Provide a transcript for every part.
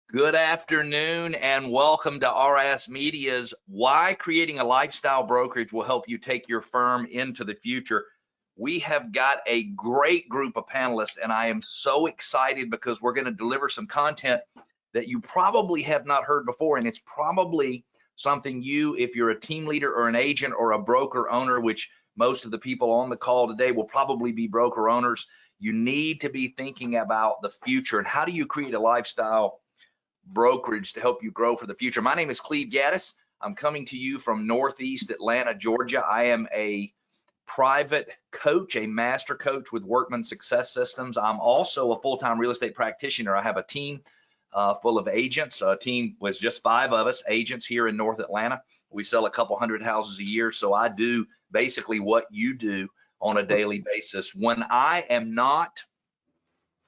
Good afternoon and welcome to RISmedia's Why Creating a Lifestyle Brokerage Will Help You Take Your Firm into the Future. We have got a great group of panelists and I am so excited because we're going to deliver some content that you probably have not heard before, and it's probably something if you're a team leader or an agent or a broker owner, which most of the people on the call today will probably be broker owners, you need to be thinking about the future and how do you create a lifestyle brokerage to help you grow for the future. My name is Cleve Gaddis. I'm coming to you from Northeast Atlanta, Georgia. I am a private coach, a master coach with Workman Success Systems. I'm also a full-time real estate practitioner. I have a team full of agents. A team with just 5 of us, agents here in North Atlanta. We sell a couple hundred houses a year, so I do basically what you do on a daily basis. When I am not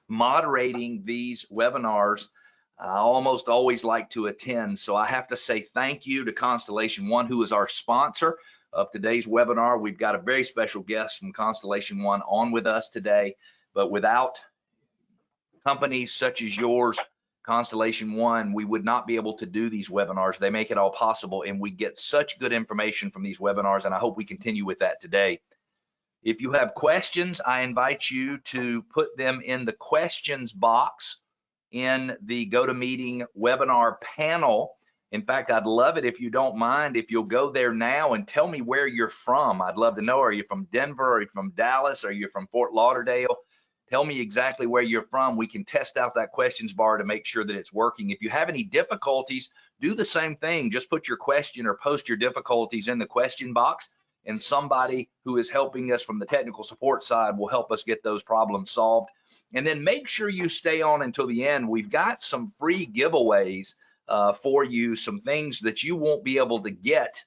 moderating these webinars, I almost always like to attend. So I have to say thank you to Constellation One, who is our sponsor of today's webinar. We've got a very special guest from Constellation One on with us today, but without companies such as yours, Constellation One, we would not be able to do these webinars. They make it all possible, and we get such good information from these webinars, and I hope we continue with that today. If you have questions, I invite you to put them in the questions box in the GoToMeeting webinar panel. In fact, I'd love it if you don't mind if you'll go there now and tell me where you're from. I'd love to know, are you from Denver? Are you from Dallas? Are you from Fort Lauderdale? Tell me exactly where you're from. We can test out that questions bar to make sure that it's working. If you have any difficulties, do the same thing. Just put your question or post your difficulties in the question box, and somebody who is helping us from the technical support side will help us get those problems solved. And then make sure you stay on until the end. We've got some free giveaways for you, some things that you won't be able to get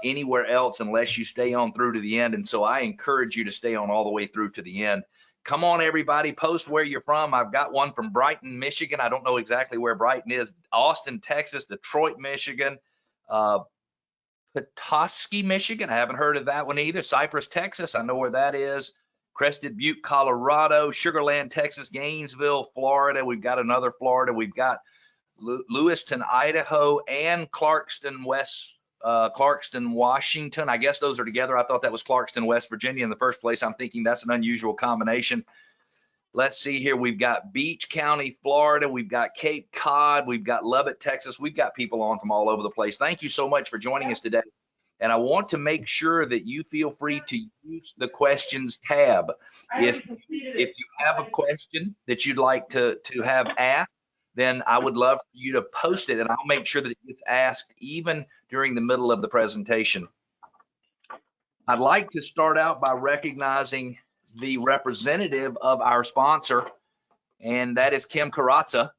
anywhere else unless you stay on through to the end. And so I encourage you to stay on all the way through to the end. Come on, everybody, post where you're from. I've got one from Brighton, Michigan. I don't know exactly where Brighton is. Austin, Texas, Detroit, Michigan, Petoskey, Michigan. I haven't heard of that one either. Cypress, Texas. I know where that is. Crested Butte, Colorado, Sugar Land, Texas, Gainesville, Florida. We've got another Florida. We've got Lewiston, Idaho, and Clarkston, Washington. I guess those are together. I thought that was Clarkston, West Virginia in the first place. I'm thinking that's an unusual combination. Let's see here. We've got Beach County, Florida. We've got Cape Cod. We've got Lubbock, Texas. We've got people on from all over the place. Thank you so much for joining us today. And I want to make sure that you feel free to use the questions tab. If you have a question that you'd like to have asked, then I would love for you to post it, and I'll make sure that it gets asked even during the middle of the presentation. I'd like to start out by recognizing the representative of our sponsor, and that is Kim Karatza.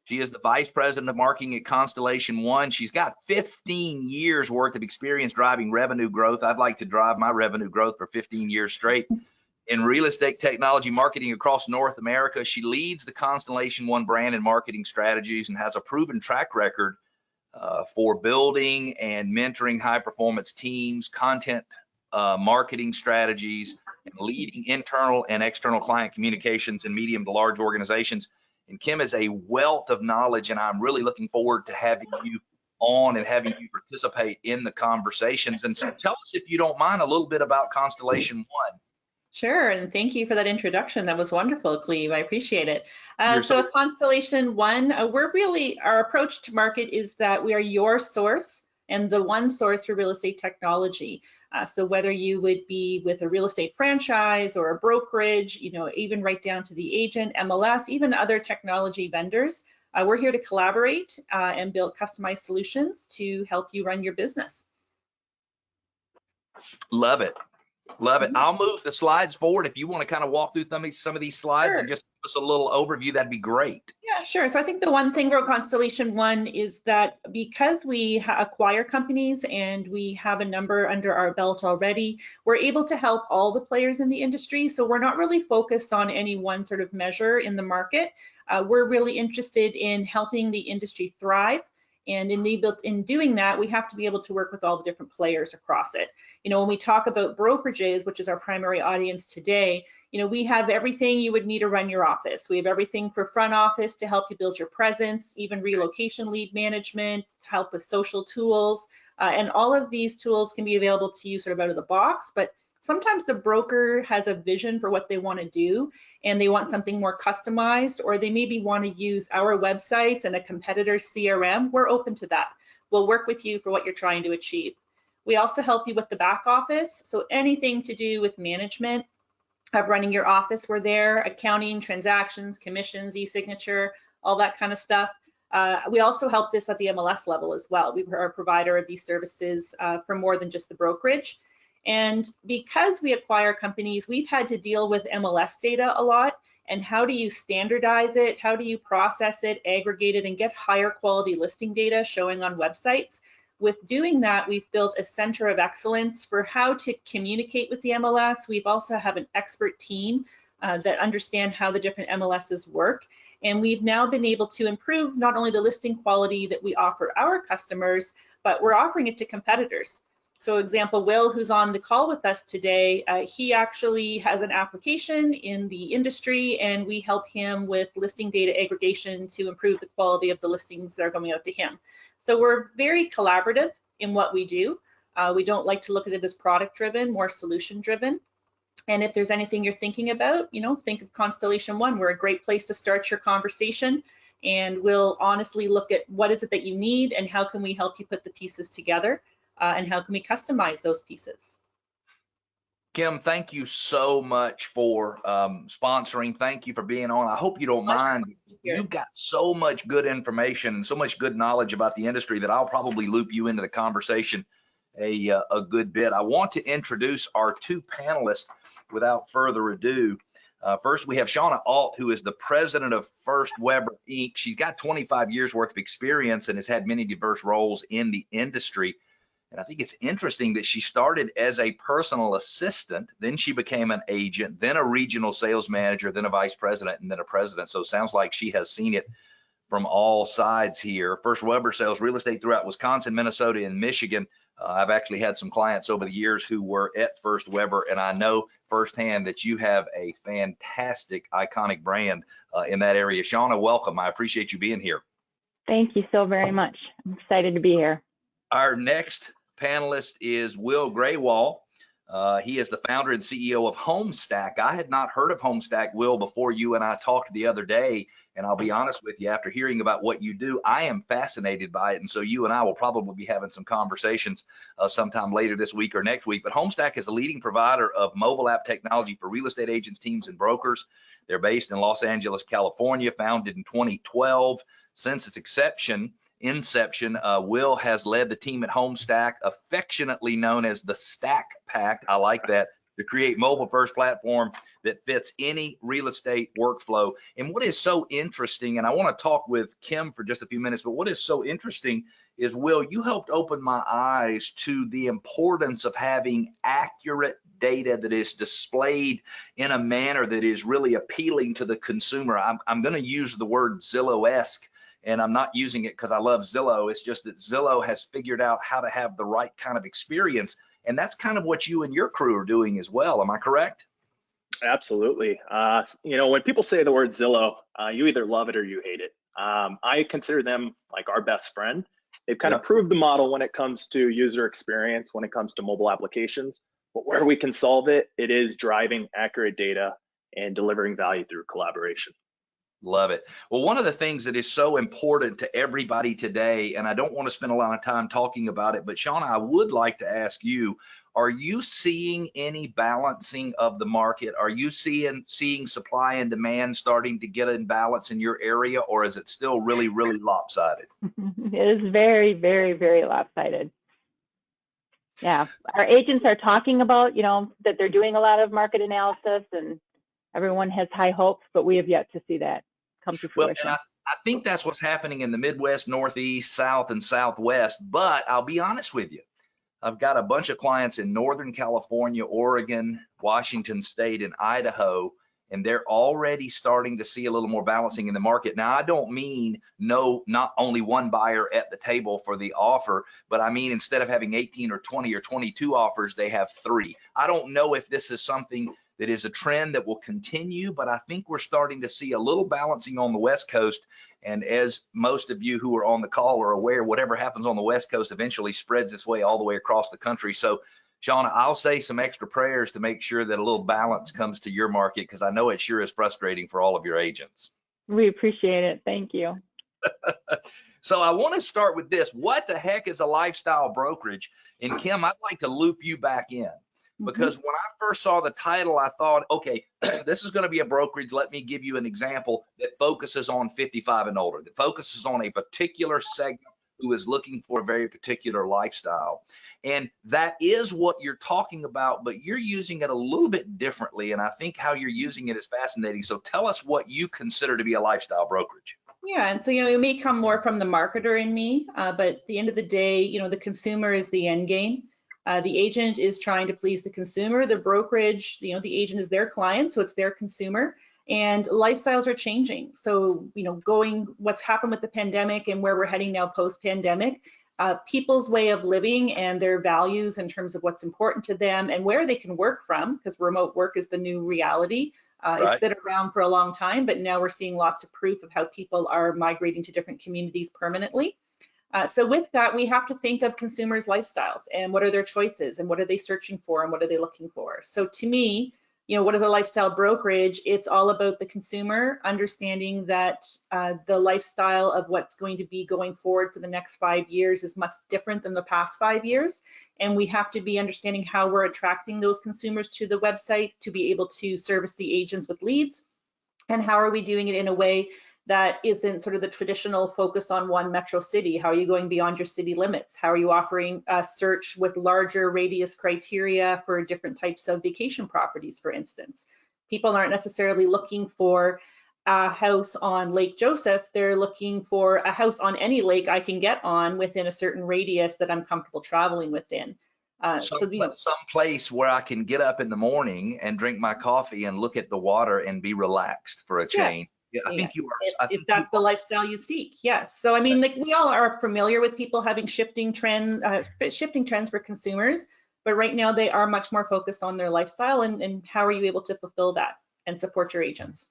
She is the Vice President of Marketing at Constellation One. She's got 15 years worth of experience driving revenue growth. I'd like to drive my revenue growth for 15 years straight in real estate technology marketing across North America. She leads the Constellation One brand and marketing strategies and has a proven track record for building and mentoring high performance teams, content marketing strategies, and leading internal and external client communications in medium to large organizations. And Kim is a wealth of knowledge, and I'm really looking forward to having you on and having you participate in the conversations. And so tell us, if you don't mind, a little bit about Constellation One. Sure, and thank you for that introduction. That was wonderful, Cleve. I appreciate it. So at Constellation One, our approach to market is that we are your source and the one source for real estate technology. So whether you would be with a real estate franchise or a brokerage, even right down to the agent, MLS, even other technology vendors, we're here to collaborate and build customized solutions to help you run your business. Love it. Love it. I'll move the slides forward. If you want to kind of walk through some of these slides and just give us a little overview, that'd be great. Yeah, sure. So I think the one thing about Constellation One is that because we acquire companies and we have a number under our belt already, we're able to help all the players in the industry. So we're not really focused on any one sort of measure in the market. We're really interested in helping the industry thrive And in doing that, we have to be able to work with all the different players across it. You know, when we talk about brokerages, which is our primary audience today, you know, we have everything you would need to run your office. We have everything for front office to help you build your presence, even relocation lead management, help with social tools. And all of these tools can be available to you sort of out of the box, but sometimes the broker has a vision for what they want to do and they want something more customized, or they maybe want to use our websites and a competitor's CRM. We're open to that. We'll work with you for what you're trying to achieve. We also help you with the back office. So anything to do with management of running your office, we're there, accounting, transactions, commissions, e-signature, all that kind of stuff. We also help this at the MLS level as well. We are a provider of these services for more than just the brokerage. And because we acquire companies, we've had to deal with MLS data a lot. And how do you standardize it? How do you process it, aggregate it, and get higher quality listing data showing on websites? With doing that, we've built a center of excellence for how to communicate with the MLS. We've also have an expert team that understand how the different MLSs work. And we've now been able to improve not only the listing quality that we offer our customers, but we're offering it to competitors. So example, Will, who's on the call with us today, he actually has an application in the industry and we help him with listing data aggregation to improve the quality of the listings that are going out to him. So we're very collaborative in what we do. We don't like to look at it as product driven, more solution driven. And if there's anything you're thinking about, you know, think of Constellation One. We're a great place to start your conversation, and we'll honestly look at what is it that you need and how can we help you put the pieces together. And how can we customize those pieces? Kim, thank you so much for sponsoring. Thank you for being on. I hope you don't mind. You've got so much good information and so much good knowledge about the industry that I'll probably loop you into the conversation a good bit. I want to introduce our two panelists without further ado. First, we have Shauna Alt, who is the president of First Weber Inc. She's got 25 years worth of experience and has had many diverse roles in the industry. And I think it's interesting that she started as a personal assistant, then she became an agent, then a regional sales manager, then a vice president, and then a president. So it sounds like she has seen it from all sides here. First Weber sells real estate throughout Wisconsin, Minnesota, and Michigan. I've actually had some clients over the years who were at First Weber, and I know firsthand that you have a fantastic, iconic brand in that area. Shauna, welcome. I appreciate you being here. Thank you so very much. I'm excited to be here. Our next panelist is Will Graywall. He is the founder and CEO of Homestack. I had not heard of Homestack, Will, before you and I talked the other day, and I'll be honest with you, after hearing about what you do, I am fascinated by it, and so you and I will probably be having some conversations sometime later this week or next week. But Homestack is a leading provider of mobile app technology for real estate agents, teams, and brokers. They're based in Los Angeles, California, founded in 2012. Since its inception, Will has led the team at Homestack, affectionately known as the Stack Pack. I like that, to create mobile first platform that fits any real estate workflow. And what is so interesting, and I want to talk with Kim for just a few minutes, but what is so interesting is, Will, you helped open my eyes to the importance of having accurate data that is displayed in a manner that is really appealing to the consumer. I'm going to use the word Zillow-esque, and I'm not using it because I love Zillow. It's just that Zillow has figured out how to have the right kind of experience. And that's kind of what you and your crew are doing as well. Am I correct? Absolutely. You know, when people say the word Zillow, you either love it or you hate it. I consider them like our best friend. They've kind of proved the model when it comes to user experience, when it comes to mobile applications. But where we can solve it, it is driving accurate data and delivering value through collaboration. Love it. Well, one of the things that is so important to everybody today, and I don't want to spend a lot of time talking about it, but Shauna, I would like to ask you, are you seeing any balancing of the market? Are you seeing supply and demand starting to get in balance in your area, or is it still really, really lopsided? It is very, very, very lopsided. Yeah, our agents are talking about, you know, that they're doing a lot of market analysis and everyone has high hopes, but we have yet to see that come to fruition. Well, I think that's what's happening in the Midwest, Northeast, South, and Southwest. But I'll be honest with you, I've got a bunch of clients in Northern California, Oregon, Washington State, and Idaho, and they're already starting to see a little more balancing in the market. Now, I don't mean not only one buyer at the table for the offer, but I mean instead of having 18 or 20 or 22 offers, they have 3. I don't know if this is something that is a trend that will continue, but I think we're starting to see a little balancing on the West Coast. And as most of you who are on the call are aware, whatever happens on the West Coast eventually spreads its way all the way across the country. So Shauna, I'll say some extra prayers to make sure that a little balance comes to your market, because I know it sure is frustrating for all of your agents. We appreciate it. Thank you. So I want to start with this. What the heck is a lifestyle brokerage? And Kim, I'd like to loop you back in, because when I first saw the title, I thought, okay, this is going to be a brokerage. Let me give you an example that focuses on 55 and older, that focuses on a particular segment who is looking for a very particular lifestyle. And that is what you're talking about, but you're using it a little bit differently. And I think how you're using it is fascinating. So tell us what you consider to be a lifestyle brokerage. Yeah, and so, it may come more from the marketer in me, but at the end of the day, the consumer is the end game. The agent is trying to please the consumer. The brokerage, the agent is their client, so it's their consumer. And lifestyles are changing. So, what's happened with the pandemic and where we're heading now post-pandemic, people's way of living and their values in terms of what's important to them and where they can work from, because remote work is the new reality. It's been around for a long time, but now we're seeing lots of proof of how people are migrating to different communities permanently. So with that, we have to think of consumers' lifestyles and what are their choices and what are they searching for and what are they looking for. So to me, what is a lifestyle brokerage? It's all about the consumer understanding that the lifestyle of what's going to be going forward for the next 5 years is much different than the past 5 years. And we have to be understanding how we're attracting those consumers to the website to be able to service the agents with leads. And how are we doing it in a way that isn't sort of the traditional focused on one metro city? How are you going beyond your city limits? How are you offering a search with larger radius criteria for different types of vacation properties, for instance? People aren't necessarily looking for a house on Lake Joseph. They're looking for a house on any lake I can get on within a certain radius that I'm comfortable traveling within. Some place where I can get up in the morning and drink my coffee and look at the water and be relaxed for a change. Yeah, I think you are. If that's the lifestyle you seek, yes. So I mean, like, we all are familiar with people having shifting trends for consumers, but right now they are much more focused on their lifestyle and how are you able to fulfill that and support your agents.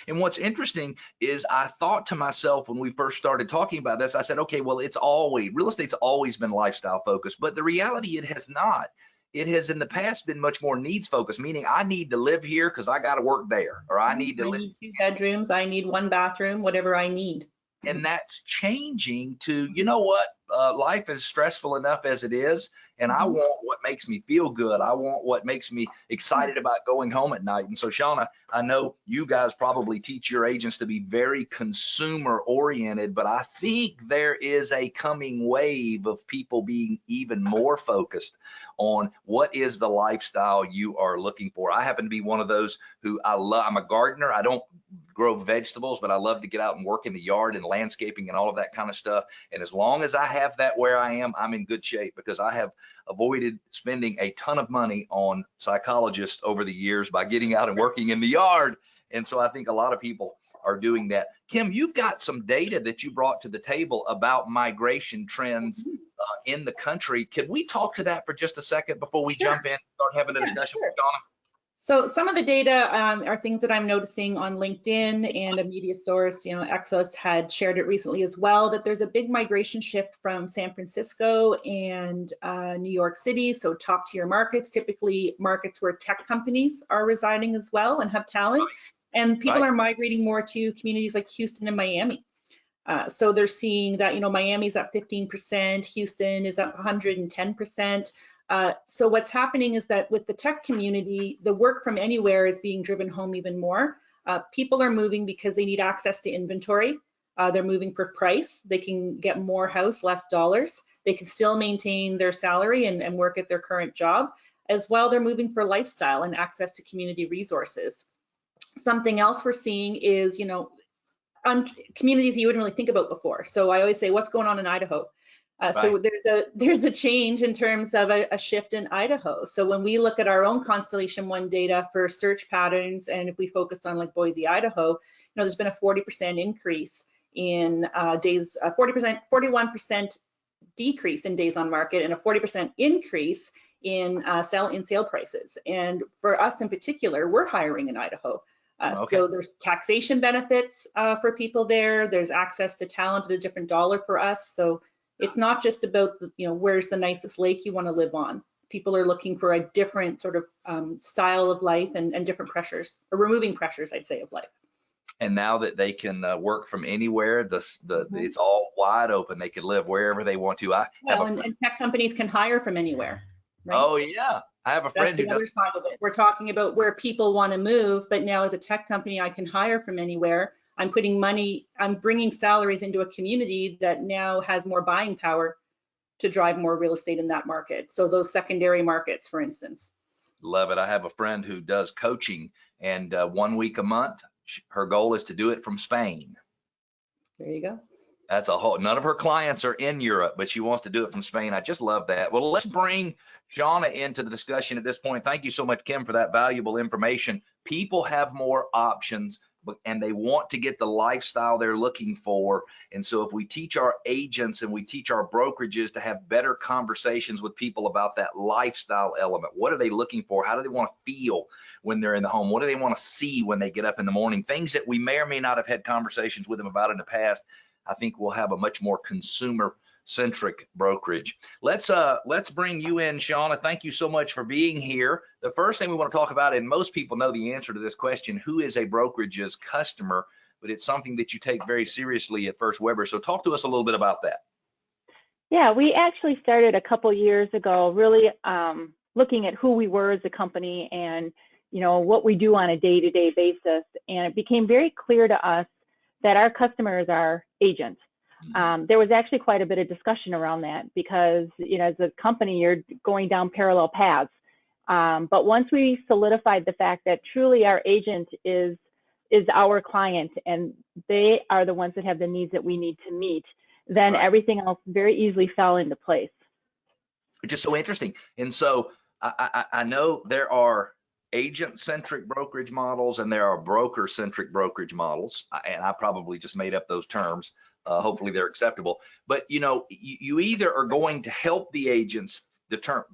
And what's interesting is I thought to myself when we first started talking about this, I said, okay, well, real estate's always been lifestyle focused, but the reality, it has not. It has in the past been much more needs focused, meaning I need to live here because I got to work there, or I need 2 bedrooms, I need 1 bathroom, whatever I need. And that's changing to, you know what, life is stressful enough as it is, and I want what makes me feel good. I want what makes me excited about going home at night. And so, Shauna, I know you guys probably teach your agents to be very consumer oriented, but I think there is a coming wave of people being even more focused on what is the lifestyle you are looking for. I happen to be one of those who I'm a gardener. I don't grow vegetables, but I love to get out and work in the yard and landscaping and all of that kind of stuff. And as long as I have that where I am, I'm in good shape, because I have avoided spending a ton of money on psychologists over the years by getting out and working in the yard. And so I think a lot of people are doing that. Kim, you've got some data that you brought to the table about migration trends in the country. Can we talk to that for just a second before we jump in and start having a discussion with Donna? So some of the data are things that I'm noticing on LinkedIn and a media source. Exos had shared it recently as well, that there's a big migration shift from San Francisco and New York City, so top tier markets, typically markets where tech companies are residing as well and have talent. And people are migrating more to communities like Houston and Miami. So they're seeing that, Miami's up 15%, Houston is up 110%. So what's happening is that with the tech community, the work from anywhere is being driven home even more. People are moving because they need access to inventory. They're moving for price. They can get more house, less dollars. They can still maintain their salary and work at their current job. As well, they're moving for lifestyle and access to community resources. Something else we're seeing is, communities you wouldn't really think about before. So I always say, what's going on in Idaho? So there's a change in terms of a shift in Idaho. So when we look at our own Constellation One data for search patterns, and if we focused on like Boise, Idaho, there's been a 40% increase in days, 41% decrease in days on market, and a 40% increase in sale prices. And for us in particular, we're hiring in Idaho. So there's taxation benefits for people there. There's access to talent at a different dollar for us. So it's not just about, where's the nicest lake you want to live on. People are looking for a different sort of style of life and different pressures, or removing pressures, I'd say, of life. And now that they can work from anywhere, it's all wide open. They can live wherever they want to. And tech companies can hire from anywhere. Right? Oh yeah, I have a friend who does. That's the other side of it. We're talking about where people want to move, but now as a tech company, I can hire from anywhere. I'm putting money, I'm bringing salaries into a community that now has more buying power to drive more real estate in that market. So those secondary markets, for instance. Love it. I have a friend who does coaching, and 1 week a month, her goal is to do it from Spain. There you go. That's a whole, none of her clients are in Europe, but she wants to do it from Spain. I just love that. Well, let's bring Shauna into the discussion at this point. Thank you so much, Kim, for that valuable information. People have more options, and they want to get the lifestyle they're looking for. And so if we teach our agents and we teach our brokerages to have better conversations with people about that lifestyle element, what are they looking for? How do they want to feel when they're in the home? What do they want to see when they get up in the morning? Things that we may or may not have had conversations with them about in the past. I think we'll have a much more consumer-centric brokerage. Let's bring you in, Shauna. Thank you so much for being here. The first thing we want to talk about, and most people know the answer to this question, who is a brokerage's customer? But it's something that you take very seriously at First Weber. So talk to us a little bit about that. Yeah, we actually started a couple years ago, really looking at who we were as a company and what we do on a day-to-day basis. And it became very clear to us that our customers are agents. There was actually quite a bit of discussion around that because, as a company, you're going down parallel paths. But once we solidified the fact that truly our agent is our client and they are the ones that have the needs that we need to meet, then everything else very easily fell into place. Which is so interesting. And so I know there are agent-centric brokerage models and there are broker-centric brokerage models, and I probably just made up those terms. Hopefully they're acceptable. But you either are going to help the agents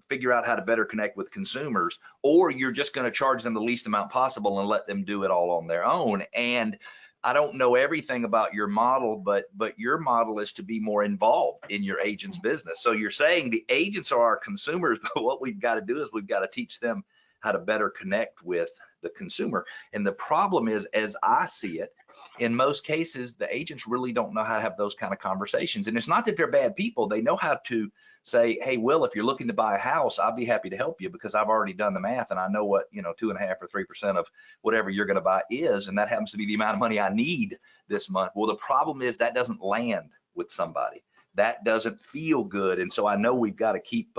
figure out how to better connect with consumers, or you're just going to charge them the least amount possible and let them do it all on their own. And I don't know everything about your model, but your model is to be more involved in your agent's business. So you're saying the agents are our consumers, but what we've got to do is we've got to teach them how to better connect with the consumer. And the problem is, as I see it, in most cases, the agents really don't know how to have those kind of conversations. And it's not that they're bad people. They know how to say, hey, Will, if you're looking to buy a house, I'll be happy to help you because I've already done the math and I know what 2.5 or 3% of whatever you're going to buy is, and that happens to be the amount of money I need this month. Well, the problem is that doesn't land with somebody. That doesn't feel good, and so I know we've got to keep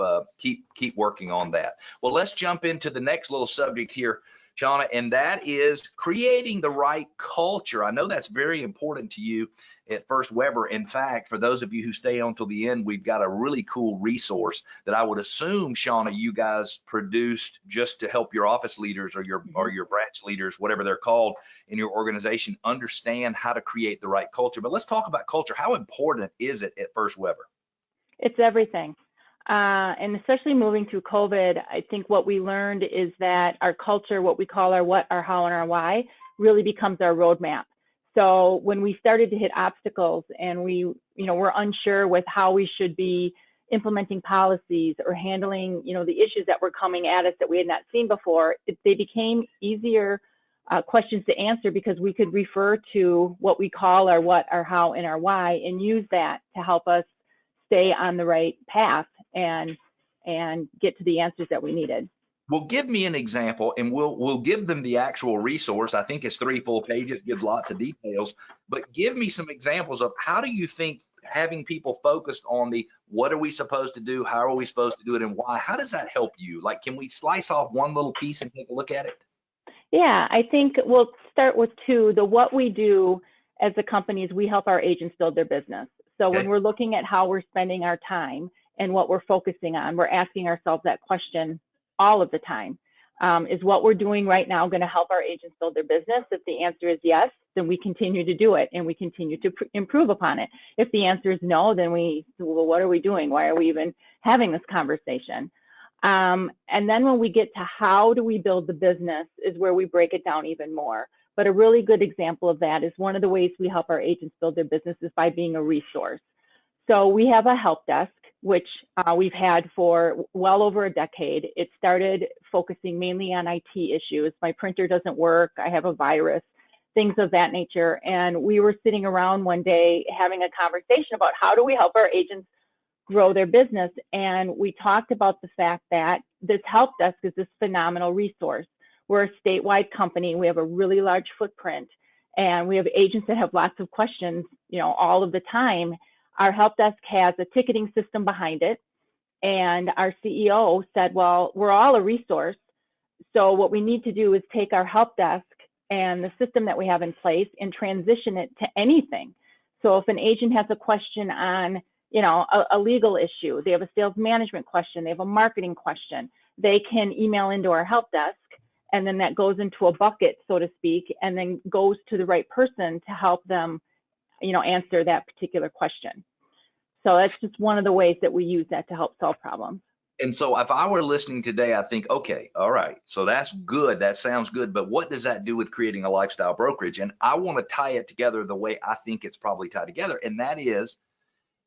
working on that. Well, let's jump into the next little subject here, Shauna, and that is creating the right culture. I know that's very important to you at First Weber. In fact, for those of you who stay on till the end, we've got a really cool resource that I would assume, Shauna, you guys produced just to help your office leaders or your branch leaders, whatever they're called in your organization, understand how to create the right culture. But let's talk about culture. How important is it at First Weber? It's everything. And especially moving through COVID, I think what we learned is that our culture, what we call our what, our how, and our why, really becomes our roadmap. So when we started to hit obstacles and we, were unsure with how we should be implementing policies or handling, the issues that were coming at us that we had not seen before, they became easier questions to answer because we could refer to what we call our what, our how, and our why, and use that to help us stay on the right path and get to the answers that we needed. Well, give me an example, and we'll give them the actual resource. I think it's 3 full pages, gives lots of details, but give me some examples of how do you think having people focused on the what are we supposed to do, how are we supposed to do it, and why, how does that help you? Like, can we slice off one little piece and take a look at it? Yeah, I think we'll start with 2. The what we do as a company is we help our agents build their business. So Okay. when we're looking at how we're spending our time and what we're focusing on, we're asking ourselves that question all of the time. Is what we're doing right now going to help our agents build their business? If the answer is yes, then we continue to do it and we continue to improve upon it. If the answer is no, then well, what are we doing? Why are we even having this conversation? And then when we get to how do we build the business is where we break it down even more. But a really good example of that is one of the ways we help our agents build their business is by being a resource. So we have a help desk, which we've had for well over a decade. It started focusing mainly on IT issues. My printer doesn't work, I have a virus, things of that nature. And we were sitting around one day having a conversation about how do we help our agents grow their business. And we talked about the fact that this help desk is this phenomenal resource. We're a statewide company, we have a really large footprint, and we have agents that have lots of questions, all of the time. Our help desk has a ticketing system behind it. And our CEO said, well, we're all a resource. So what we need to do is take our help desk and the system that we have in place and transition it to anything. So if an agent has a question on, a legal issue, they have a sales management question, they have a marketing question, they can email into our help desk, and then that goes into a bucket, so to speak, and then goes to the right person to help them answer that particular question. So that's just one of the ways that we use that to help solve problems. And so if I were listening today, I think, okay, all right, so that's good, that sounds good, but what does that do with creating a lifestyle brokerage? And I want to tie it together the way I think it's probably tied together, and that is,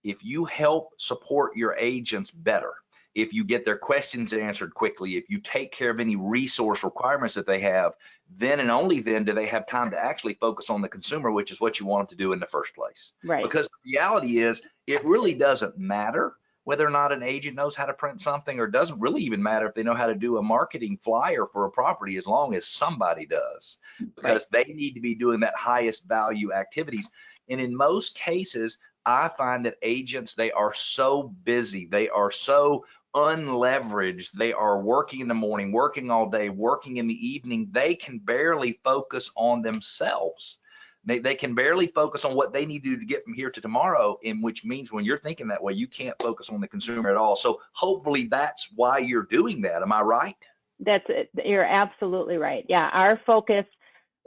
if you help support your agents better, if you get their questions answered quickly, if you take care of any resource requirements that they have, then and only then do they have time to actually focus on the consumer, which is what you want them to do in the first place. Right. Because the reality is, it really doesn't matter whether or not an agent knows how to print something, or doesn't really even matter if they know how to do a marketing flyer for a property, as long as somebody does, because they need to be doing that highest value activities. And in most cases, I find that agents, they are so busy, they are so unleveraged, they are working in the morning, working all day, working in the evening, they can barely focus on themselves. They can barely focus on what they need to do to get from here to tomorrow, in which means when you're thinking that way, you can't focus on the consumer at all. So hopefully that's why you're doing that. Am I right? That's it. You're absolutely right. Yeah, our focus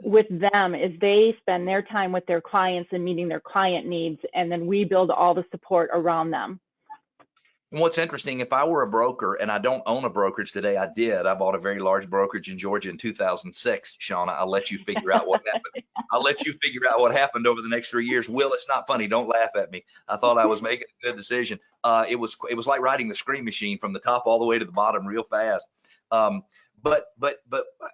with them is they spend their time with their clients and meeting their client needs, and then we build all the support around them. And what's interesting, if I were a broker, and I don't own a brokerage today, I did. I bought a very large brokerage in Georgia in 2006. Shauna, I'll let you figure out what happened. I'll let you figure out what happened over the next 3 years. Will, it's not funny. Don't laugh at me. I thought I was making a good decision. It was like riding the Scream Machine from the top all the way to the bottom real fast. But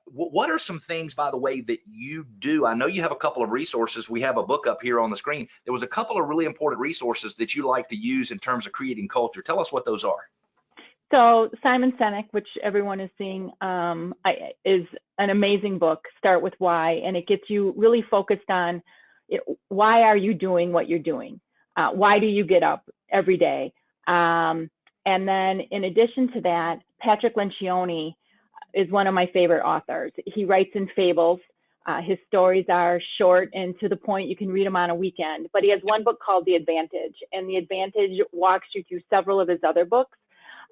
what are some things, by the way, that you do? I know you have a couple of resources. We have a book up here on the screen. There was a couple of really important resources that you like to use in terms of creating culture. Tell us what those are. So Simon Sinek, which everyone is seeing, is an amazing book, Start With Why, and it gets you really focused on why are you doing what you're doing? Why do you get up every day? And then in addition to that, Patrick Lencioni is one of my favorite authors. He writes in fables. His stories are short and to the point. You can read them on a weekend, but he has one book called The Advantage, and The Advantage walks you through several of his other books.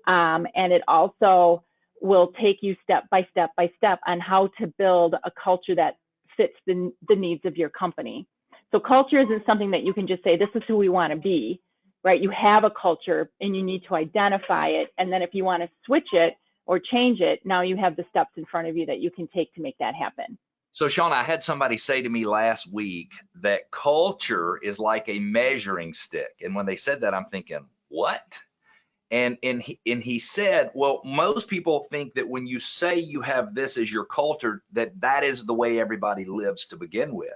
And it also will take you step by step on how to build a culture that fits the needs of your company. So culture isn't something that you can just say, this is who we want to be, right? You have a culture and you need to identify it. And then if you want to switch it or change it, now you have the steps in front of you that you can take to make that happen. So Shauna, I had somebody say to me last week that culture is like a measuring stick. And when they said that, I'm thinking, what? And he said, well, most people think that when you say you have this as your culture, that is the way everybody lives to begin with.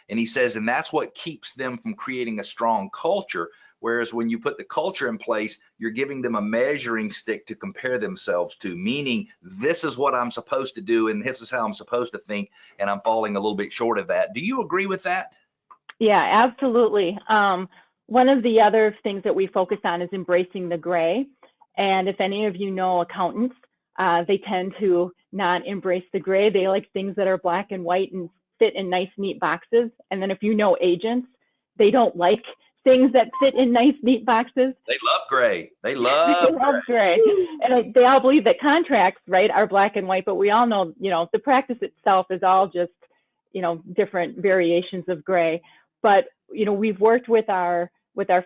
And he says, and that's what keeps them from creating a strong culture. Whereas when you put the culture in place, you're giving them a measuring stick to compare themselves to, meaning this is what I'm supposed to do and this is how I'm supposed to think, and I'm falling a little bit short of that. Do you agree with that? Yeah, absolutely. One of the other things that we focus on is embracing the gray. And if any of you know accountants, they tend to not embrace the gray. They like things that are black and white and fit in nice, neat boxes. And then if you know agents, they don't like things that fit in nice, neat boxes. They love gray. They love gray. And they all believe that contracts, right, are black and white, but we all know, the practice itself is all just, different variations of gray. But, we've worked with our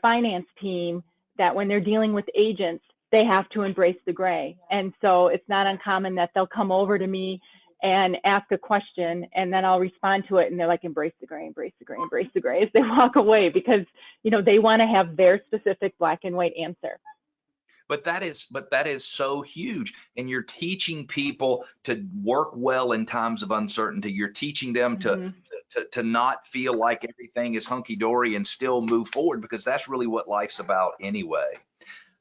finance team that when they're dealing with agents, they have to embrace the gray. And so it's not uncommon that they'll come over to me and ask a question, and then I'll respond to it, and they're like, embrace the gray, embrace the gray, embrace the gray, as they walk away, because they want to have their specific black and white answer. But that is so huge. And you're teaching people to work well in times of uncertainty. You're teaching them to not feel like everything is hunky-dory and still move forward, because that's really what life's about anyway.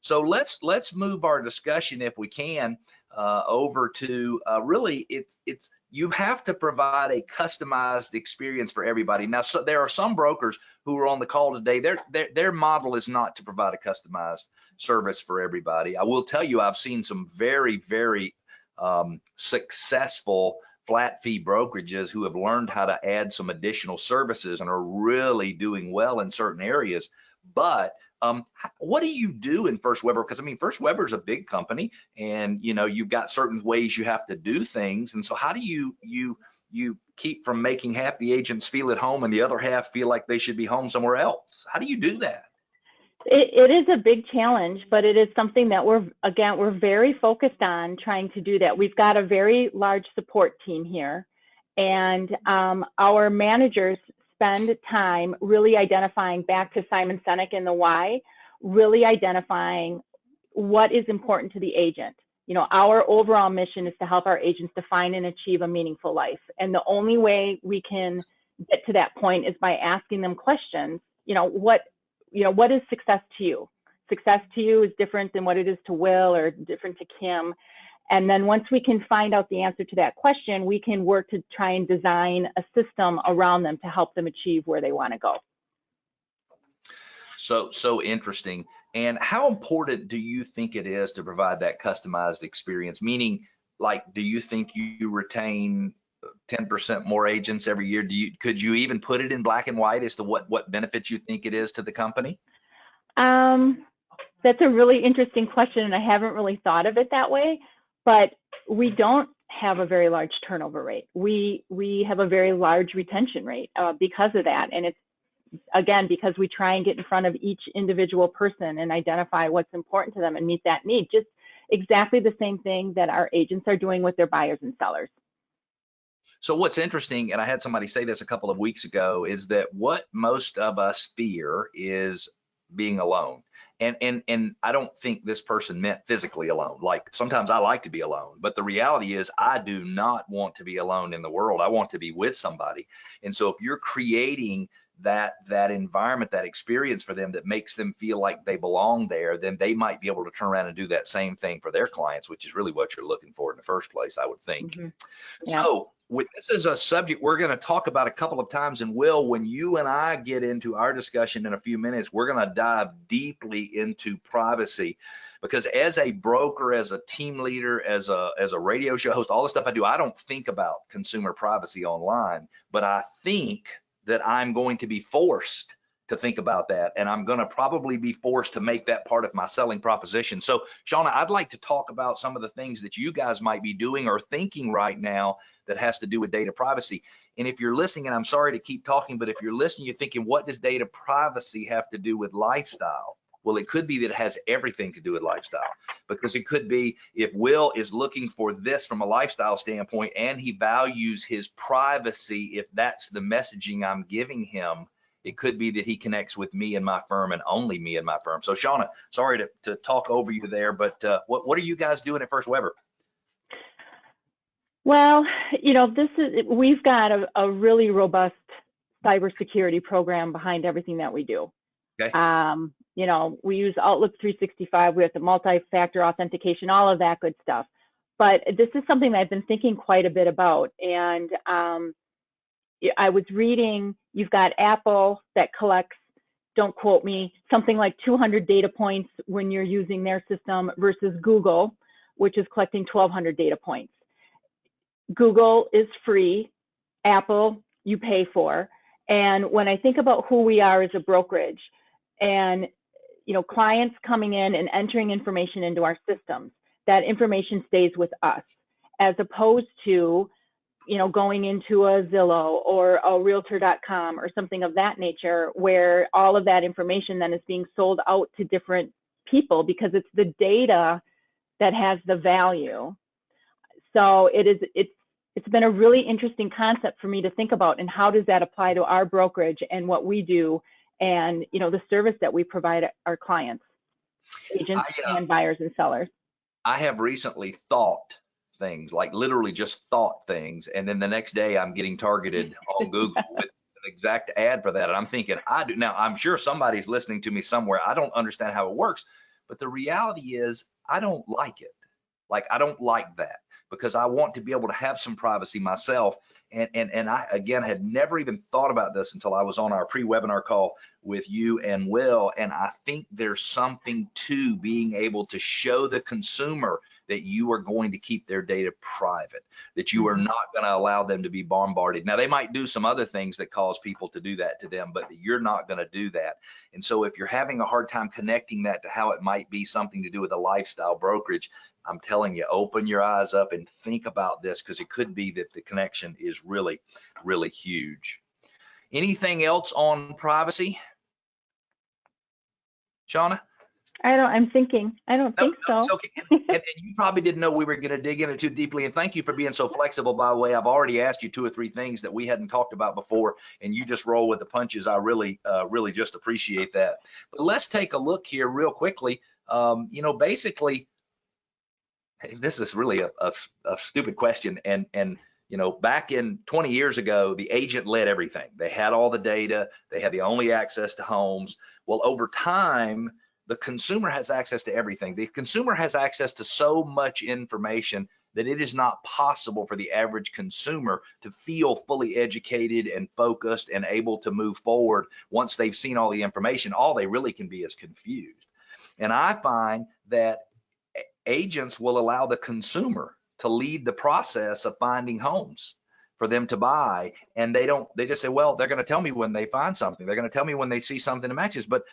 So let's move our discussion, if we can, over to really it's you have to provide a customized experience for everybody. Now, so there are some brokers who are on the call today. Their model is not to provide a customized service for everybody. I will tell you, I've seen some very, very successful flat fee brokerages who have learned how to add some additional services and are really doing well in certain areas. But what do you do in First Weber? Because I mean, First Weber is a big company, and you've got certain ways you have to do things. And so how do you keep from making half the agents feel at home and the other half feel like they should be home somewhere else? How do you do that? It is a big challenge, but it is something that we're very focused on trying to do that. We've got a very large support team here, and our managers spend time really identifying, back to Simon Sinek and the why, really identifying what is important to the agent. Our overall mission is to help our agents define and achieve a meaningful life. And the only way we can get to that point is by asking them questions. What is success to you? Success to you is different than what it is to Will or different to Kim. And then once we can find out the answer to that question, we can work to try and design a system around them to help them achieve where they want to go. So interesting. And how important do you think it is to provide that customized experience? Meaning, like, do you think you retain 10% more agents every year? Could you even put it in black and white as to what benefits you think it is to the company? That's a really interesting question, and I haven't really thought of it that way. But we don't have a very large turnover rate. We have a very large retention rate because of that. And it's, again, because we try and get in front of each individual person and identify what's important to them and meet that need. Just exactly the same thing that our agents are doing with their buyers and sellers. So what's interesting, and I had somebody say this a couple of weeks ago, is that what most of us fear is being alone. And I don't think this person meant physically alone. Like, sometimes I like to be alone, but the reality is I do not want to be alone in the world. I want to be with somebody. And so if you're creating that environment, that experience for them that makes them feel like they belong there, then they might be able to turn around and do that same thing for their clients, which is really what you're looking for in the first place, I would think. Yeah. So this is a subject we're going to talk about a couple of times, and Will, when you and I get into our discussion in a few minutes, we're going to dive deeply into privacy, because as a broker, as a team leader, as a radio show host, all the stuff I do, I don't think about consumer privacy online, but I think that I'm going to be forced to think about that, and I'm going to probably be forced to make that part of my selling proposition. So, Shauna, I'd like to talk about some of the things that you guys might be doing or thinking right now that has to do with data privacy. And if you're listening, and I'm sorry to keep talking, but if you're listening, you're thinking, what does data privacy have to do with lifestyle? Well, it could be that it has everything to do with lifestyle, because it could be if Will is looking for this from a lifestyle standpoint and he values his privacy, if that's the messaging I'm giving him, it could be that he connects with me and my firm and only me and my firm. So, Shauna, sorry to talk over you there, but what are you guys doing at First Weber? Well, we've got a really robust cybersecurity program behind everything that we do. Okay. We use Outlook 365, we have the multi-factor authentication, all of that good stuff. But this is something that I've been thinking quite a bit about. And I was reading, you've got Apple that collects, don't quote me, something like 200 data points when you're using their system versus Google, which is collecting 1,200 data points. Google is free, Apple you pay for. And when I think about who we are as a brokerage, and clients coming in and entering information into our systems. That information stays with us, as opposed to going into a Zillow or a Realtor.com or something of that nature, where all of that information then is being sold out to different people, because it's the data that has the value. So it's been a really interesting concept for me to think about, and how does that apply to our brokerage and what we do, and the service that we provide our clients, agents and buyers and sellers. I have recently thought things, like literally just thought things, and then the next day I'm getting targeted on Google with an exact ad for that, and I'm thinking, I do. Now, I'm sure somebody's listening to me somewhere. I don't understand how it works, but the reality is I don't like it. Like, I don't like that, because I want to be able to have some privacy myself. And I, again, had never even thought about this until I was on our pre-webinar call with you and Will. And I think there's something to being able to show the consumer that you are going to keep their data private, that you are not going to allow them to be bombarded. Now, they might do some other things that cause people to do that to them, but you're not going to do that. And so if you're having a hard time connecting that to how it might be something to do with a lifestyle brokerage, I'm telling you, open your eyes up and think about this, because it could be that the connection is really, really huge. Anything else on privacy, Shauna? I'm thinking. I don't think so. It's okay. And you probably didn't know we were going to dig in it too deeply. And thank you for being so flexible, by the way. I've already asked you 2 or 3 things that we hadn't talked about before, and you just roll with the punches. I really, really just appreciate that. But let's take a look here real quickly. Basically, this is really a stupid question. And back in 20 years ago, the agent led everything. They had all the data. They had the only access to homes. Well, over time, the consumer has access to everything. The consumer has access to so much information that it is not possible for the average consumer to feel fully educated and focused and able to move forward once they've seen all the information. All they really can be is confused. And I find that agents will allow the consumer to lead the process of finding homes for them to buy, and they just say, well, they're going to tell me when they find something. They're going to tell me when they see something that matches. But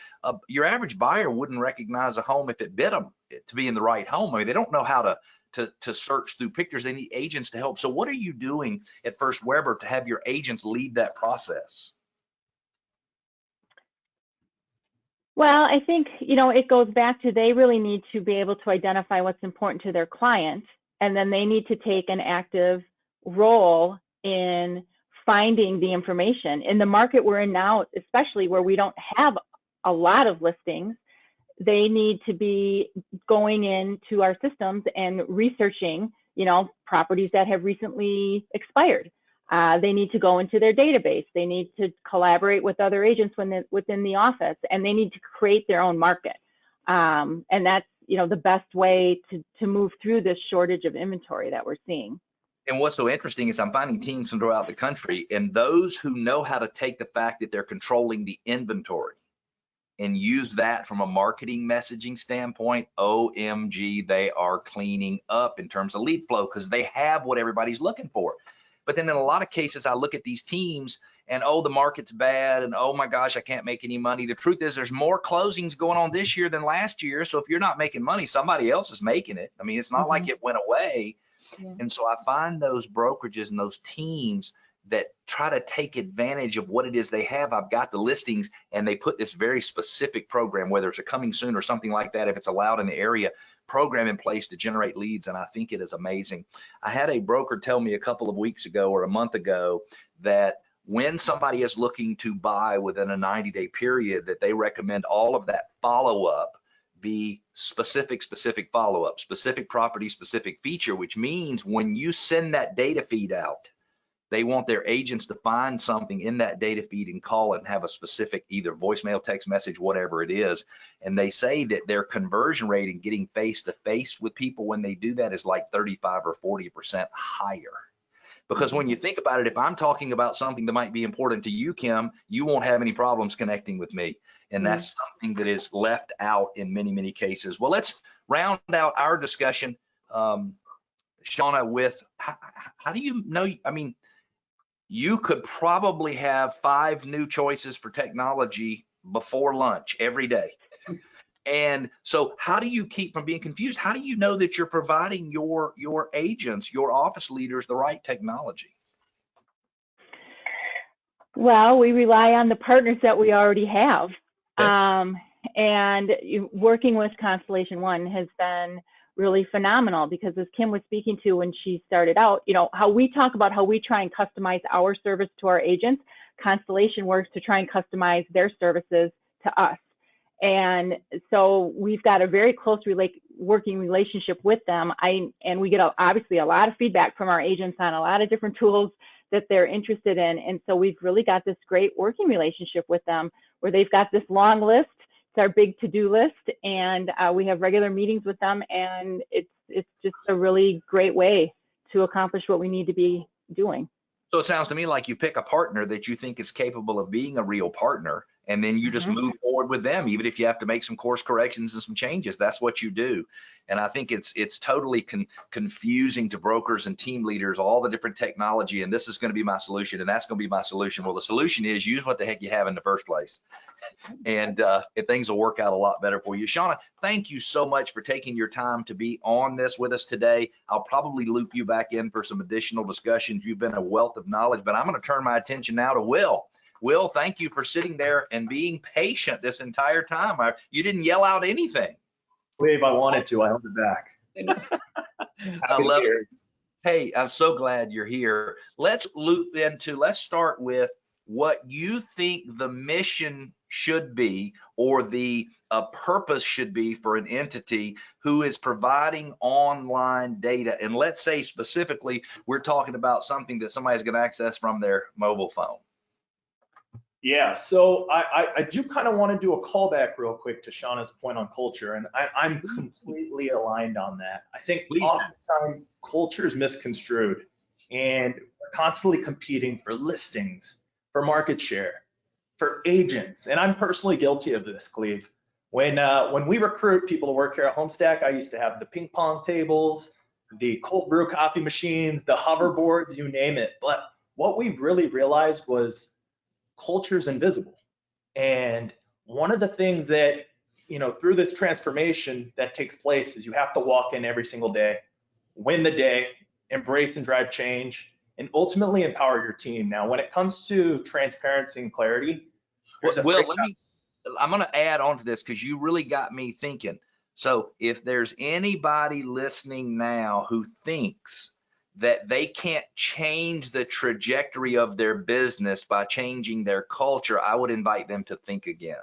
your average buyer wouldn't recognize a home if it bid them to be in the right home. I mean, they don't know how to search through pictures. They need agents to help. So what are you doing at First Weber to have your agents lead that process? Well, I think, it goes back to, they really need to be able to identify what's important to their client, and then they need to take an active role in finding the information. In the market we're in now, especially where we don't have a lot of listings, they need to be going into our systems and researching, properties that have recently expired. They need to go into their database. They need to collaborate with other agents within the office, and they need to create their own market. And that's, the best way to move through this shortage of inventory that we're seeing. And what's so interesting is I'm finding teams from throughout the country, and those who know how to take the fact that they're controlling the inventory and use that from a marketing messaging standpoint, OMG, they are cleaning up in terms of lead flow, because they have what everybody's looking for. But then in a lot of cases, I look at these teams and, oh, the market's bad, and oh my gosh, I can't make any money. The truth is, there's more closings going on this year than last year. So if you're not making money, somebody else is making it. I mean, it's not like it went away. Yeah. And so I find those brokerages and those teams that try to take advantage of what it is they have. I've got the listings, and they put this very specific program, whether it's a coming soon or something like that, if it's allowed in the area, program in place to generate leads. And I think it is amazing. I had a broker tell me a couple of weeks ago or a month ago that when somebody is looking to buy within a 90-day period, that they recommend all of that follow-up be specific follow-up, specific property, specific feature, which means when you send that data feed out, they want their agents to find something in that data feed and call it and have a specific either voicemail, text message, whatever it is. And they say that their conversion rate in getting face-to-face with people when they do that is like 35 or 40% higher. Because when you think about it, if I'm talking about something that might be important to you, Kim, you won't have any problems connecting with me. And that's something that is left out in many, many cases. Well, let's round out our discussion, Shauna, with how do you know, I mean, you could probably have 5 new choices for technology before lunch every day. And so how do you keep from being confused? How do you know that you're providing your agents, your office leaders, the right technology? Well, we rely on the partners that we already have. Okay. And working with Constellation One has been really phenomenal, because as Kim was speaking to when she started out, how we talk about how we try and customize our service to our agents, Constellation works to try and customize their services to us. And so we've got a very close working relationship with them. And we get obviously a lot of feedback from our agents on a lot of different tools that they're interested in. And so we've really got this great working relationship with them, where they've got this long list. It's our big to-do list, and we have regular meetings with them, and it's just a really great way to accomplish what we need to be doing. So it sounds to me like you pick a partner that you think is capable of being a real partner, and then you just move forward with them, even if you have to make some course corrections and some changes. That's what you do. And I think it's totally confusing to brokers and team leaders, all the different technology, and this is going to be my solution, and that's going to be my solution. Well, the solution is use what the heck you have in the first place, and things will work out a lot better for you. Shauna, thank you so much for taking your time to be on this with us today. I'll probably loop you back in for some additional discussions. You've been a wealth of knowledge, but I'm going to turn my attention now to Will. Will, thank you for sitting there and being patient this entire time. You didn't yell out anything. Dave, I wanted to. I held it back. I love it. Hey, I'm so glad you're here. Let's start with what you think the mission should be, or the purpose should be for an entity who is providing online data. And let's say specifically, we're talking about something that somebody's going to access from their mobile phone. Yeah, so I do kind of want to do a callback real quick to Shauna's point on culture, and I'm completely aligned on that. I think oftentimes culture is misconstrued, and we're constantly competing for listings, for market share, for agents, and I'm personally guilty of this, Cleve. When we recruit people to work here at Homestack, I used to have the ping pong tables, the cold brew coffee machines, the hoverboards, you name it. But what we really realized was culture is invisible. And one of the things that, through this transformation that takes place is you have to walk in every single day, win the day, embrace and drive change, and ultimately empower your team. Now, when it comes to transparency and clarity, Will, I'm going to add on to this, because you really got me thinking. So if there's anybody listening now who thinks that they can't change the trajectory of their business by changing their culture, I would invite them to think again.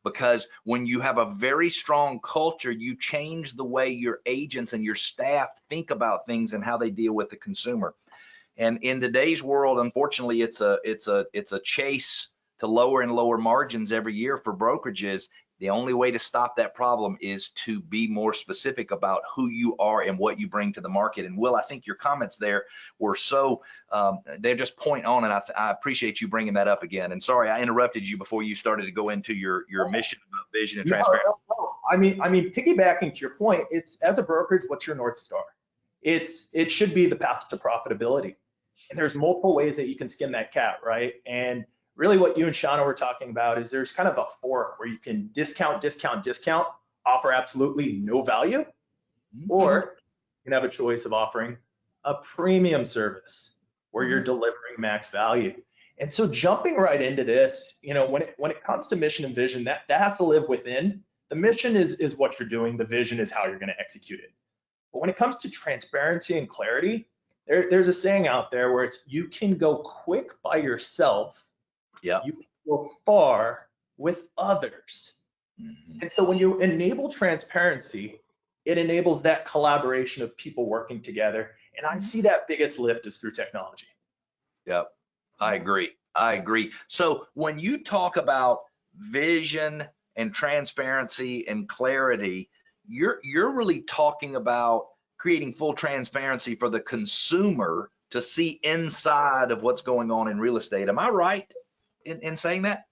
Because when you have a very strong culture, you change the way your agents and your staff think about things and how they deal with the consumer. And in today's world, unfortunately, it's a chase to lower and lower margins every year for brokerages. The only way to stop that problem is to be more specific about who you are and what you bring to the market. And Will, I think your comments there were so, they're just point on, and I appreciate you bringing that up again. And sorry, I interrupted you before you started to go into your mission about vision and transparency. No. I mean, piggybacking to your point, it's, as a brokerage, what's your North Star? It should be the path to profitability. And there's multiple ways that you can skin that cat, right? And really what you and Shauna were talking about is there's kind of a fork where you can discount, offer absolutely no value, or you can have a choice of offering a premium service where you're delivering max value. And so jumping right into this, when it comes to mission and vision, that has to live within. The mission is what you're doing. The vision is how you're going to execute it. But when it comes to transparency and clarity, there's a saying out there where it's, you can go quick by yourself, you can go far with others. And so when you enable transparency, it enables that collaboration of people working together. And I see that biggest lift is through technology. Yep, I agree. So when you talk about vision and transparency and clarity, you're really talking about creating full transparency for the consumer to see inside of what's going on in real estate. Am I right in saying that?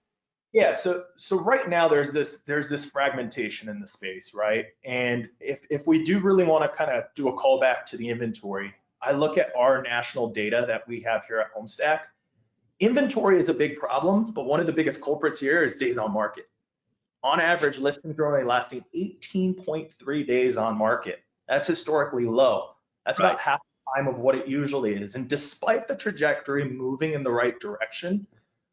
Yeah, so right now there's this fragmentation in the space, right? And if we do really want to kind of do a callback to the inventory, I look at our national data that we have here at Homestack. Inventory is a big problem, but one of the biggest culprits here is days on market. On average, listings are only lasting 18.3 days on market. That's historically low. That's about half the time of what it usually is. And despite the trajectory moving in the right direction,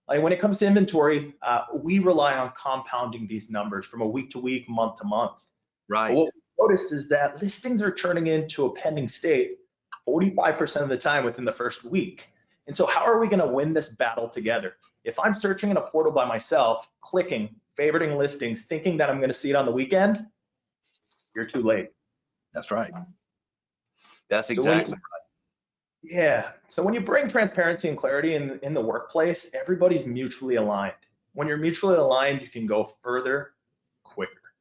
like when it comes to inventory, we rely on compounding these numbers from a week to week, month to month. Right. But what we noticed is that listings are turning into a pending state 45% of the time within the first week. And so how are we going to win this battle together? If I'm searching in a portal by myself, clicking, favoriting listings, thinking that I'm going to see it on the weekend, you're too late. That's right. That's exactly right. Yeah. So when you bring transparency and clarity in the workplace, everybody's mutually aligned. When you're mutually aligned, you can go further, quicker.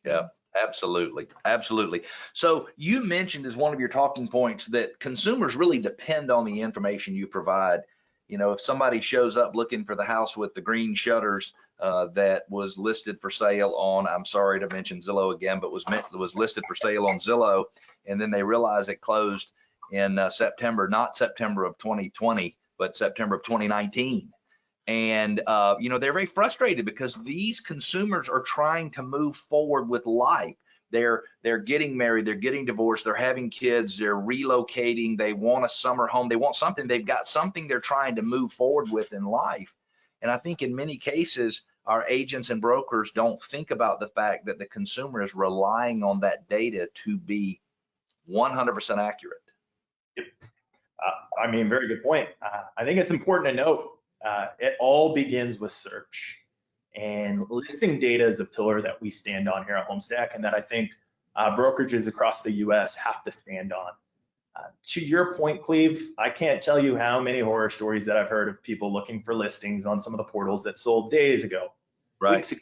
Yeah, absolutely. Absolutely. So you mentioned as one of your talking points that consumers really depend on the information you provide. You know, if somebody shows up looking for the house with the green shutters that was listed for sale on, I'm sorry to mention Zillow again, but was listed for sale on Zillow, and then they realize it closed in September, not September of 2020, but September of 2019. And, you know, they're very frustrated because these consumers are trying to move forward with life. They're getting married, they're getting divorced, they're having kids, they're relocating, they want a summer home, they want something, they've got something they're trying to move forward with in life. And I think in many cases, our agents and brokers don't think about the fact that the consumer is relying on that data to be 100% accurate. I mean, very good point. I think it's important to note it all begins with search, and listing data is a pillar that we stand on here at Homestack, and that I think brokerages across the U.S. have to stand on. To your point, Cleve, I can't tell you how many horror stories that I've heard of people looking for listings on some of the portals that sold days ago, weeks ago,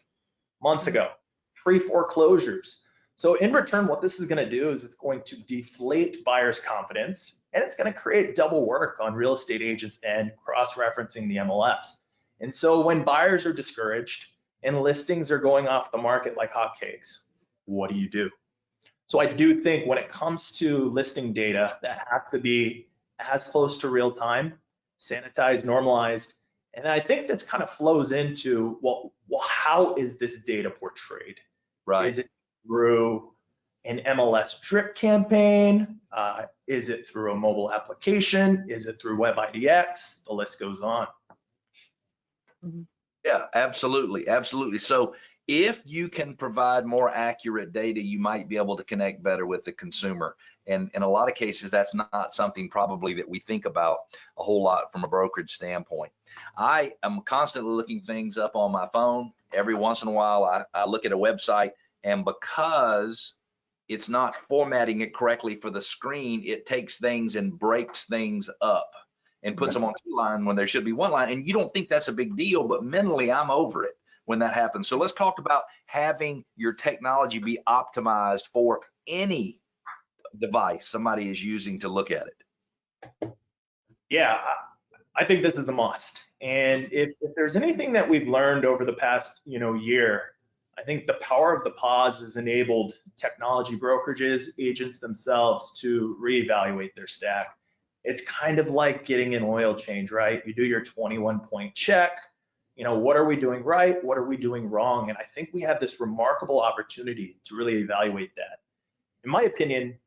months ago, pre-foreclosures. So in return, what this is going to do is it's going to deflate buyers' confidence, and it's going to create double work on real estate agents and cross-referencing the MLS. And so when buyers are discouraged and listings are going off the market like hotcakes, what do? So I do think when it comes to listing data, that has to be as close to real time, sanitized, normalized. And I think this kind of flows into, well, how is this data portrayed? Right. Is it through an MLS drip campaign? Is it through a mobile application? Is it through Web IDX? The list goes on. Yeah, absolutely. Absolutely. So if you can provide more accurate data, you might be able to connect better with the consumer. And in a lot of cases, that's not something probably that we think about a whole lot from a brokerage standpoint. I am constantly looking things up on my phone. Every once in a while, I look at a website, and because it's not formatting it correctly for the screen, it takes things and breaks things up and puts them on two lines when there should be one line. And you don't think that's a big deal, but mentally I'm over it when that happens. So let's talk about having your technology be optimized for any device somebody is using to look at it. Yeah, I think this is a must. And if there's anything that we've learned over the past year, I think the power of the pause has enabled technology brokerages, agents themselves to reevaluate their stack. It's kind of like getting an oil change, right? You do your 21-point check. What are we doing right? What are we doing wrong? And I think we have this remarkable opportunity to really evaluate that. In my opinion,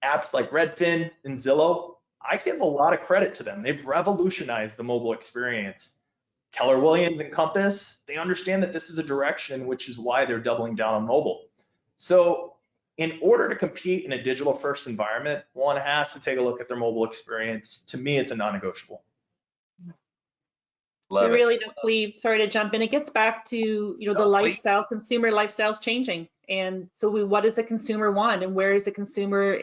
apps like Redfin and Zillow, I give a lot of credit to them. They've revolutionized the mobile experience. Keller Williams and Compass, they understand that this is a direction, which is why they're doubling down on mobile. So in order to compete in a digital first environment, one has to take a look at their mobile experience. To me, it's a non-negotiable. We really don't believe, sorry to jump in, it gets back to, the lifestyle, consumer lifestyle's changing. And so what does the consumer want, and where is the consumer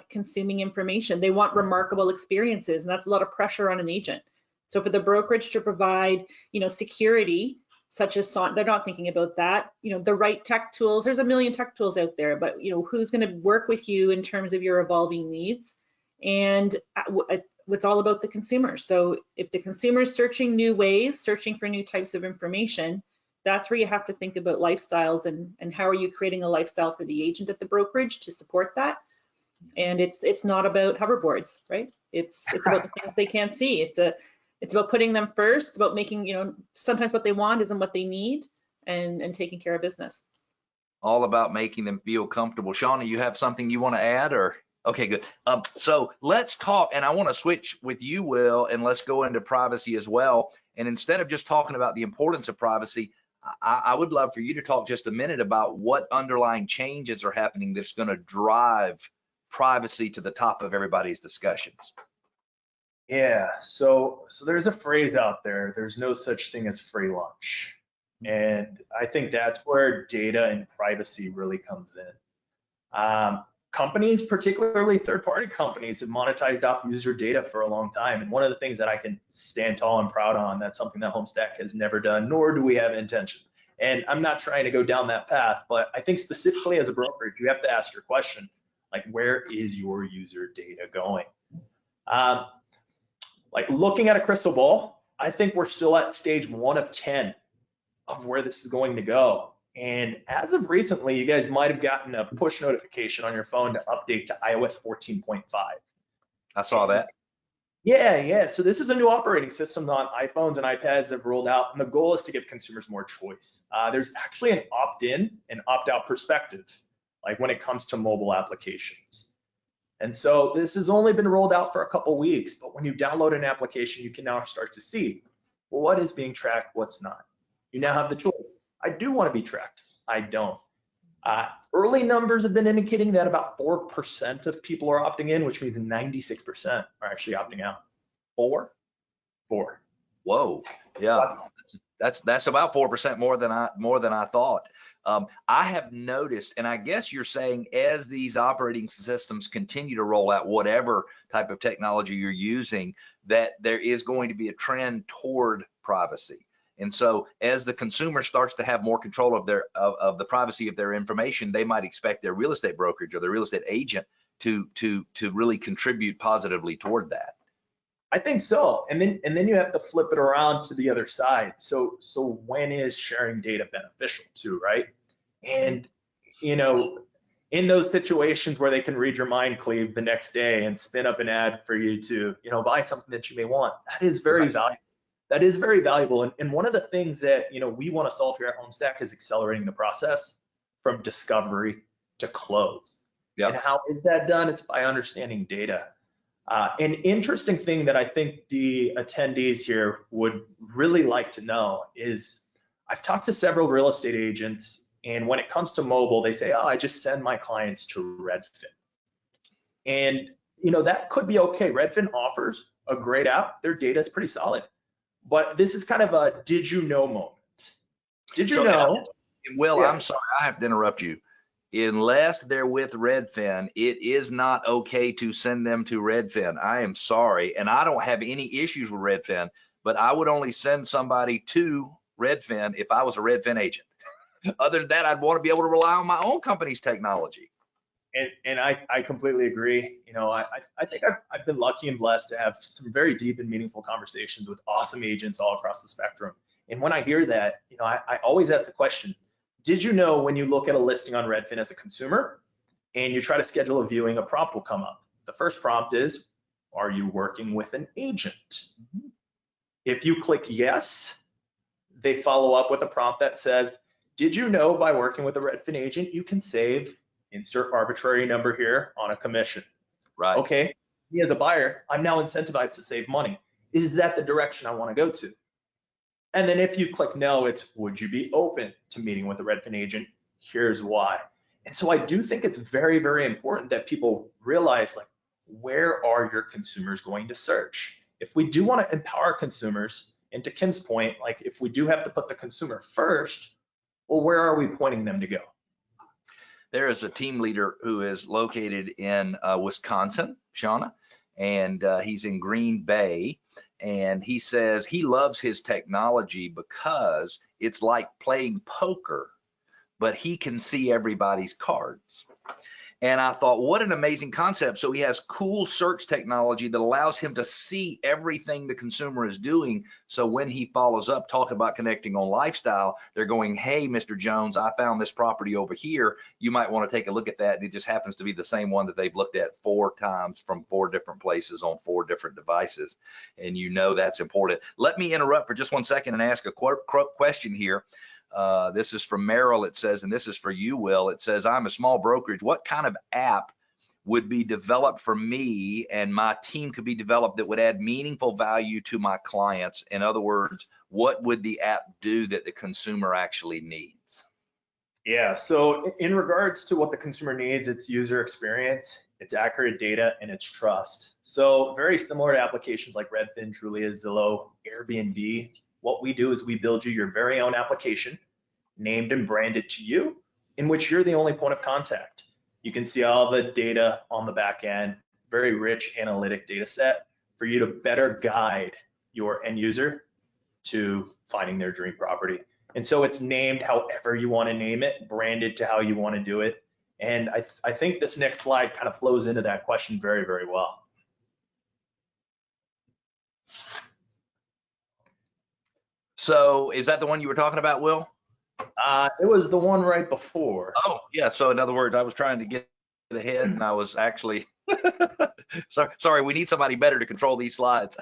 consuming information? They want remarkable experiences, and that's a lot of pressure on an agent. So for the brokerage to provide, security, such as they're not thinking about that, the right tech tools, there's a million tech tools out there, but who's going to work with you in terms of your evolving needs? And it's all about the consumer. So if the consumer is searching new ways, searching for new types of information, that's where you have to think about lifestyles and how are you creating a lifestyle for the agent at the brokerage to support that. And it's not about hoverboards, right? It's about the things they can't see. it's about putting them first. It's about making, sometimes what they want isn't what they need, and taking care of business. All about making them feel comfortable. Shauna, you have something you want to add, or? Okay, good. So let's talk, and I want to switch with you, Will, and let's go into privacy as well. And instead of just talking about the importance of privacy, I would love for you to talk just a minute about what underlying changes are happening that's going to drive privacy to the top of everybody's discussions. Yeah, so there's a phrase out there, there's no such thing as free lunch. And I think that's where data and privacy really comes in. Companies, particularly third-party companies, have monetized off user data for a long time. And one of the things that I can stand tall and proud on, that's something that Homestack has never done, nor do we have intention. And I'm not trying to go down that path, but I think specifically as a brokerage, you have to ask your question, like, where is your user data going? Like looking at a crystal ball, I think we're still at stage 1 of 10 of where this is going to go. And as of recently, you guys might have gotten a push notification on your phone to update to iOS 14.5. I saw that. Yeah. So this is a new operating system on iPhones and iPads have rolled out, and the goal is to give consumers more choice. There's actually an opt-in and opt-out perspective, like when it comes to mobile applications. And so this has only been rolled out for a couple weeks, but when you download an application, you can now start to see, well, what is being tracked, what's not. You now have the choice. I do want to be tracked. I don't. Early numbers have been indicating that about 4% of people are opting in, which means 96% are actually opting out. 4? Whoa, yeah, that's about 4% more than I thought. I have noticed, and I guess you're saying as these operating systems continue to roll out whatever type of technology you're using, that there is going to be a trend toward privacy. And so as the consumer starts to have more control of the privacy of their information, they might expect their real estate brokerage or their real estate agent to really contribute positively toward that. I think so. And then you have to flip it around to the other side. So when is sharing data beneficial too, right? And in those situations where they can read your mind, Cleve, the next day and spin up an ad for you to, buy something that you may want, that is very valuable. That is very valuable. And one of the things that, we want to solve here at Homestack is accelerating the process from discovery to close. Yep. And how is that done? It's by understanding data. An interesting thing that I think the attendees here would really like to know is I've talked to several real estate agents, and when it comes to mobile, they say, oh, I just send my clients to Redfin. And, that could be okay. Redfin offers a great app. Their data is pretty solid. But this is kind of a did you know moment. Did you know? Will, yeah. I'm sorry, I have to interrupt you. Unless they're with Redfin, it is not okay to send them to Redfin. I am sorry, and I don't have any issues with Redfin, but I would only send somebody to Redfin if I was a Redfin agent. Other than that, I'd want to be able to rely on my own company's technology. And I completely agree. I think I've been lucky and blessed to have some very deep and meaningful conversations with awesome agents all across the spectrum. And when I hear that, I always ask the question, did you know when you look at a listing on Redfin as a consumer and you try to schedule a viewing, a prompt will come up. The first prompt is, are you working with an agent? Mm-hmm. If you click yes, they follow up with a prompt that says, did you know by working with a Redfin agent, you can save, insert arbitrary number here, on a commission? Right. Okay, me as a buyer, I'm now incentivized to save money. Is that the direction I want to go to? And then if you click no, it's would you be open to meeting with a Redfin agent? Here's why. And so I do think it's very, very important that people realize, like, where are your consumers going to search? If we do want to empower consumers, and to Kim's point, like if we do have to put the consumer first, well, where are we pointing them to go? There is a team leader who is located in Wisconsin, Shauna, and he's in Green Bay. And he says he loves his technology because it's like playing poker, but he can see everybody's cards. And I thought, what an amazing concept. So he has cool search technology that allows him to see everything the consumer is doing. So when he follows up, talk about connecting on lifestyle, they're going, hey, Mr. Jones, I found this property over here. You might want to take a look at that. And it just happens to be the same one that they've looked at 4 times from 4 different places on 4 different devices. And you know that's important. Let me interrupt for just 1 second and ask a question here. This is from Merrill, it says, and this is for you, Will. It says, I'm a small brokerage. What kind of app would be developed for me and my team could be developed that would add meaningful value to my clients? In other words, what would the app do that the consumer actually needs? Yeah, so in regards to what the consumer needs, it's user experience, it's accurate data, and it's trust. So very similar to applications like Redfin, Trulia, Zillow, Airbnb. What we do is we build you your very own application, named and branded to you, in which you're the only point of contact. You can see all the data on the back end, very rich analytic data set for you to better guide your end user to finding their dream property. And so it's named however you want to name it, branded to how you want to do it. And I think this next slide kind of flows into that question very, very well. So is that the one you were talking about, Will? It was the one right before. Oh, yeah. So in other words, I was trying to get ahead and I was actually, sorry, we need somebody better to control these slides.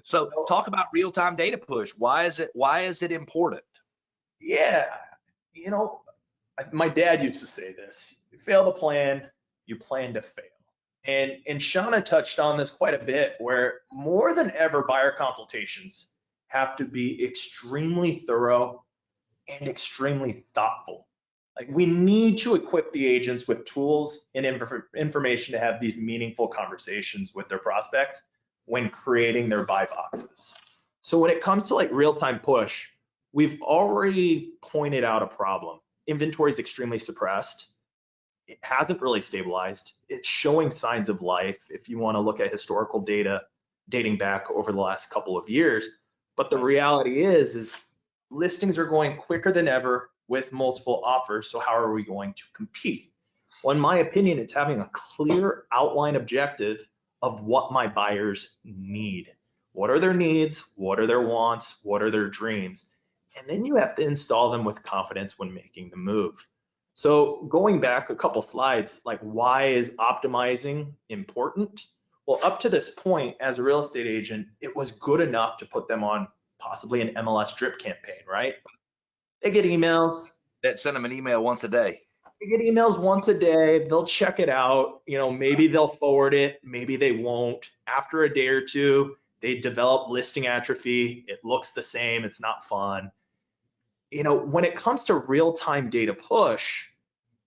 So talk about real-time data push. Why is it important? Yeah, you know, my dad used to say this: you fail to plan, you plan to fail. And Shauna touched on this quite a bit, where more than ever, buyer consultations have to be extremely thorough and extremely thoughtful. Like, we need to equip the agents with tools and information to have these meaningful conversations with their prospects when creating their buy boxes. So when it comes to like real-time push, we've already pointed out a problem. Inventory is extremely suppressed. It hasn't really stabilized. It's showing signs of life if you want to look at historical data dating back over the last couple of years. But the reality is listings are going quicker than ever with multiple offers. So how are we going to compete? Well, in my opinion, it's having a clear outline objective of what my buyers need. What are their needs? What are their wants? What are their dreams? And then you have to install them with confidence when making the move. So going back a couple slides, like, why is optimizing important? Well, up to this point, as a real estate agent, it was good enough to put them on possibly an MLS drip campaign, right? They get emails. That send them an email once a day. They get emails once a day. They'll check it out. You know, maybe they'll forward it. Maybe they won't. After a day or two, they develop listing atrophy. It looks the same. It's not fun. You know, when it comes to real-time data push,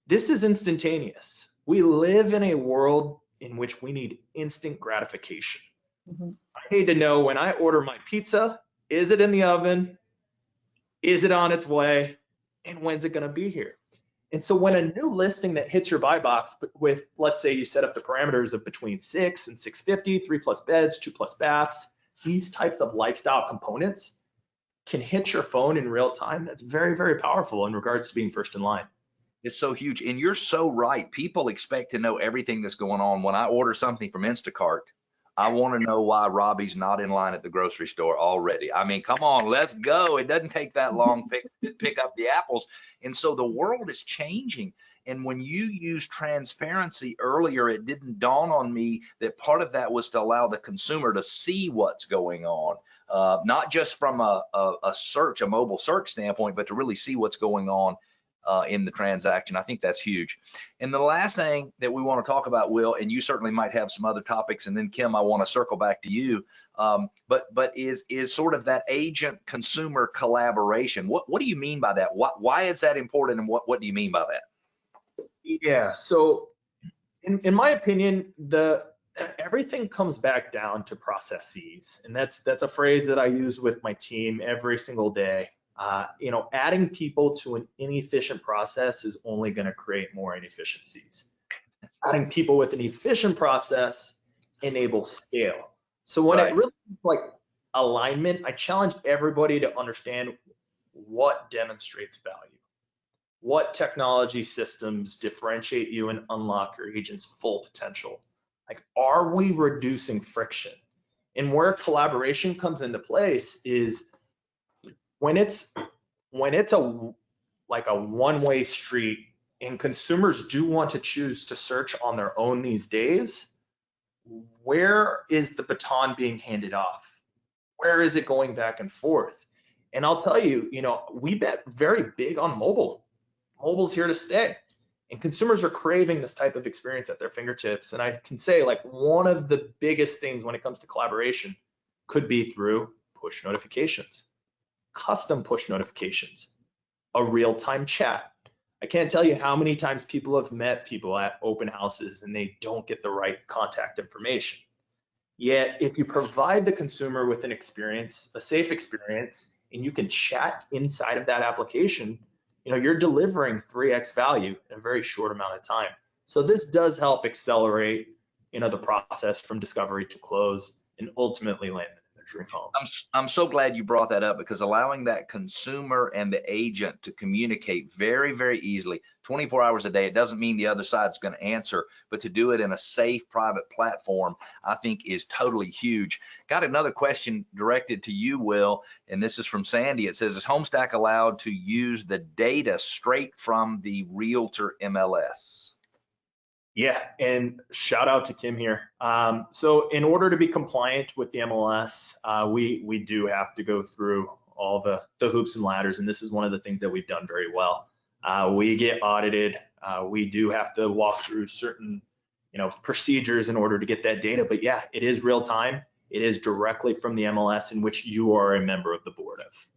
this is instantaneous. We live in a world in which we need instant gratification. I need to know when I order my pizza, is it in the oven? Is it on its way? And when's it going to be here? And so when a new listing that hits your buy box with, let's say you set up the parameters of between 6 and 650, 3+ beds, 2+ baths, these types of lifestyle components can hit your phone in real time. That's very, very powerful in regards to being first in line. It's so huge. And you're so right. People expect to know everything that's going on. When I order something from Instacart, I want to know why Robbie's not in line at the grocery store already. I mean, come on, let's go. It doesn't take that long to pick up the apples. And so the world is changing. And when you use transparency earlier, it didn't dawn on me that part of that was to allow the consumer to see what's going on, not just from a mobile search standpoint, but to really see what's going on in the transaction. I think that's huge. And the last thing that we want to talk about, Will, and you certainly might have some other topics, and then Kim, I want to circle back to you, but is sort of that agent consumer collaboration. What do you mean by that? Why is that important, and what do you mean by that? Yeah, so in my opinion, everything comes back down to processes, and that's a phrase that I use with my team every single day. You know, adding people to an inefficient process is only going to create more inefficiencies. Adding people with an efficient process enables scale. So when it really like alignment, I challenge everybody to understand what demonstrates value. what technology systems differentiate you and unlock your agent's full potential? Like, are we reducing friction? And where collaboration comes into place is when it's like a one-way street and consumers do want to choose to search on their own these days, where is the baton being handed off? Where is it going back and forth? And I'll tell you, we bet very big on mobile. Mobile's here to stay. And consumers are craving this type of experience at their fingertips. And I can say, like, one of the biggest things when it comes to collaboration could be through push notifications, custom push notifications, a real-time chat. I can't tell you how many times people have met people at open houses and they don't get the right contact information. Yet, if you provide the consumer with an experience, a safe experience, and you can chat inside of that application, you're delivering 3x value in a very short amount of time. So this does help accelerate, the process from discovery to close and ultimately land in their dream home. I'm so glad you brought that up, because allowing that consumer and the agent to communicate very, very easily, 24 hours a day, it doesn't mean the other side's going to answer, but to do it in a safe, private platform, I think is totally huge. Got another question directed to you, Will, and this is from Sandy. It says, is Homestack allowed to use the data straight from the Realtor MLS? Yeah, and shout out to Kim here. So in order to be compliant with the MLS, we do have to go through all the hoops and ladders, and this is one of the things that we've done very well. We get audited. We do have to walk through certain, procedures in order to get that data. But yeah, it is real time. It is directly from the MLS, in which you are a member of the board of.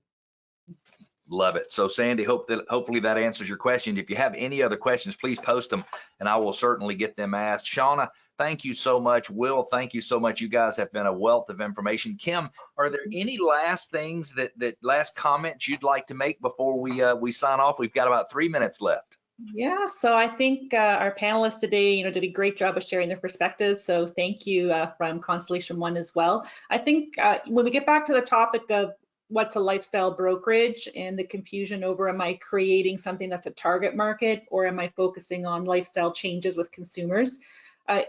Love it. So Sandy, hopefully that answers your question. If you have any other questions, please post them and I will certainly get them asked. Shauna, thank you so much. Will, thank you so much. You guys have been a wealth of information. Kim, are there any last things that last comments you'd like to make before we sign off? We've got about 3 minutes left. Yeah, so I think our panelists today, did a great job of sharing their perspectives. So thank you from Constellation One as well. I think when we get back to the topic of what's a lifestyle brokerage and the confusion over, am I creating something that's a target market or am I focusing on lifestyle changes with consumers?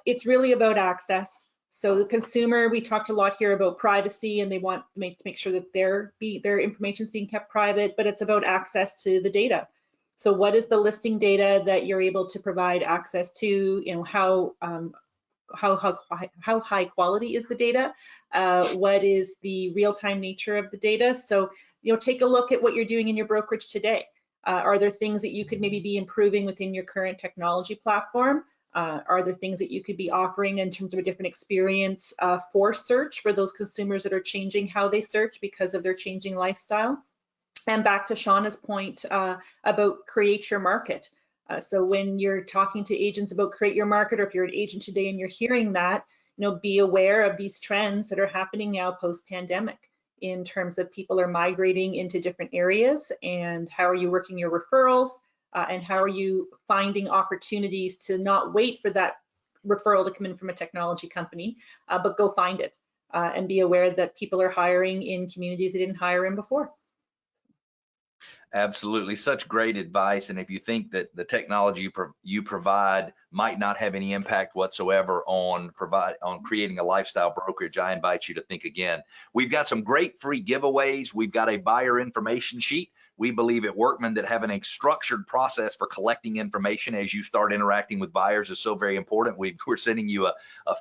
It's really about access. So the consumer, we talked a lot here about privacy and they want to make sure that their information is being kept private, but it's about access to the data. So what is the listing data that you're able to provide access to? How high quality is the data? What is the real-time nature of the data? So, take a look at what you're doing in your brokerage today. Are there things that you could maybe be improving within your current technology platform? Are there things that you could be offering in terms of a different experience for search for those consumers that are changing how they search because of their changing lifestyle? And back to Shauna's point about create your market. So when you're talking to agents about create your market, or if you're an agent today and you're hearing that, be aware of these trends that are happening now post-pandemic in terms of people are migrating into different areas, and how are you working your referrals, and how are you finding opportunities to not wait for that referral to come in from a technology company, but go find it, and be aware that people are hiring in communities they didn't hire in before. Absolutely, such great advice. And if you think that the technology you provide might not have any impact whatsoever on creating a lifestyle brokerage, I invite you to think again. We've got some great free giveaways. We've got a buyer information sheet. We believe at Workman that having a structured process for collecting information as you start interacting with buyers is so very important. We're sending you a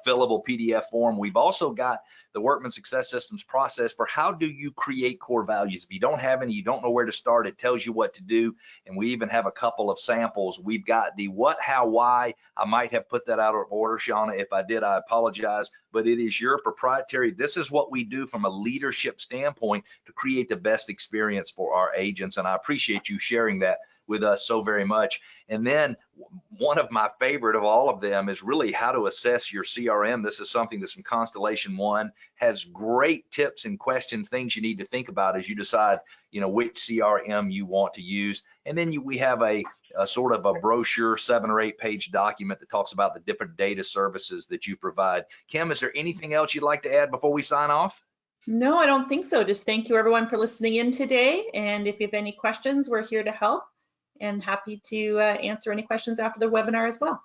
fillable PDF form. We've also got the Workman Success Systems process for how do you create core values. If you don't have any, you don't know where to start, it tells you what to do. And we even have a couple of samples. We've got the what, how, why. I might have put that out of order, Shauna. If I did, I apologize, but it is your proprietary. This is what we do from a leadership standpoint to create the best experience for our agents. And I appreciate you sharing that with us so very much. And then one of my favorite of all of them is really how to assess your CRM. This is something that's from Constellation One, has great tips and questions, things you need to think about as you decide, which CRM you want to use. And then we have a sort of a brochure, 7 or 8 page document that talks about the different data services that you provide. Kim, is there anything else you'd like to add before we sign off? No, I don't think so. Just thank you everyone for listening in today. And if you have any questions, we're here to help. and happy to answer any questions after the webinar as well.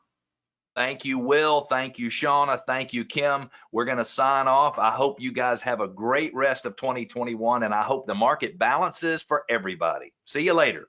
Thank you, Will. Thank you, Shauna. Thank you, Kim. We're going to sign off. I hope you guys have a great rest of 2021, and I hope the market balances for everybody. See you later.